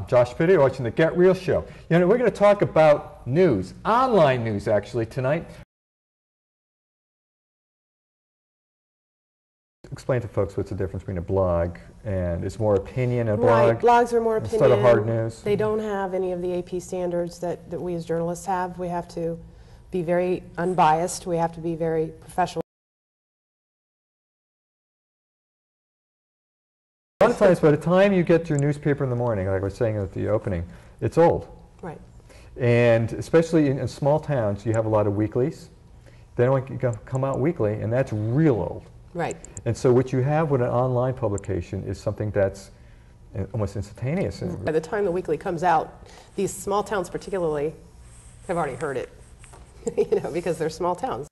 Josh Piteo, watching the Get Real Show. You know, we're going to talk about news, online news actually tonight. Explain to folks what's the difference between a blog and it's more opinion, a blog. Right, blogs are more opinion. Instead of hard news. They don't have any of the AP standards that we as journalists have. We have to be very unbiased. We have to be very professional. A lot of times, by the time you get your newspaper in the morning, like I was saying at the opening, it's old. Right. And especially in small towns, you have a lot of weeklies. They don't come out weekly, and that's real old. Right. And so what you have with an online publication is something that's almost instantaneous. By the time the weekly comes out, these small towns particularly have already heard it, you know, because they're small towns.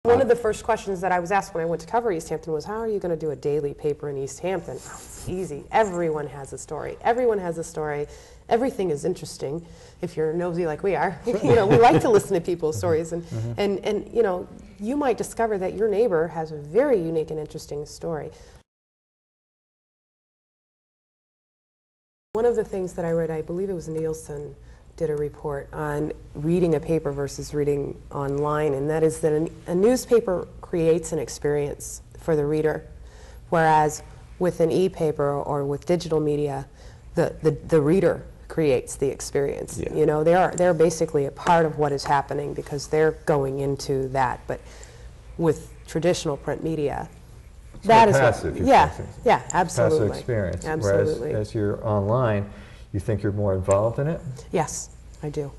One of the first questions that I was asked when I went to cover East Hampton was, how are you going to do a daily paper in East Hampton? Oh, it's easy. Everyone has a story. Everyone has a story. Everything is interesting if you're nosy like we are. You know, we like to listen to people's stories. And you know, you might discover that your neighbor has a very unique and interesting story. One of the things that I read, I believe it was Nielsen, did a report on reading a paper versus reading online, and that is that a newspaper creates an experience for the reader, whereas with an e-paper or with digital media, the reader creates the experience. Yeah. You know, they're basically a part of what is happening because they're going into that. But with traditional print media, it's that is passive. Yeah, absolutely. Passive experience. Absolutely. Whereas as you're online, you think you're more involved in it? Yes, I do.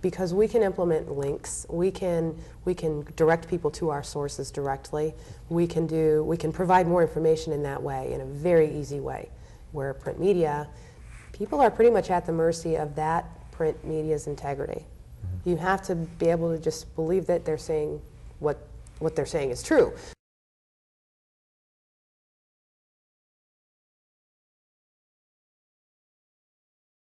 Because we can implement links, we can direct people to our sources directly. We can provide more information in that way, in a very easy way. Where print media, people are pretty much at the mercy of that print media's integrity. You have to be able to just believe that they're saying what they're saying is true.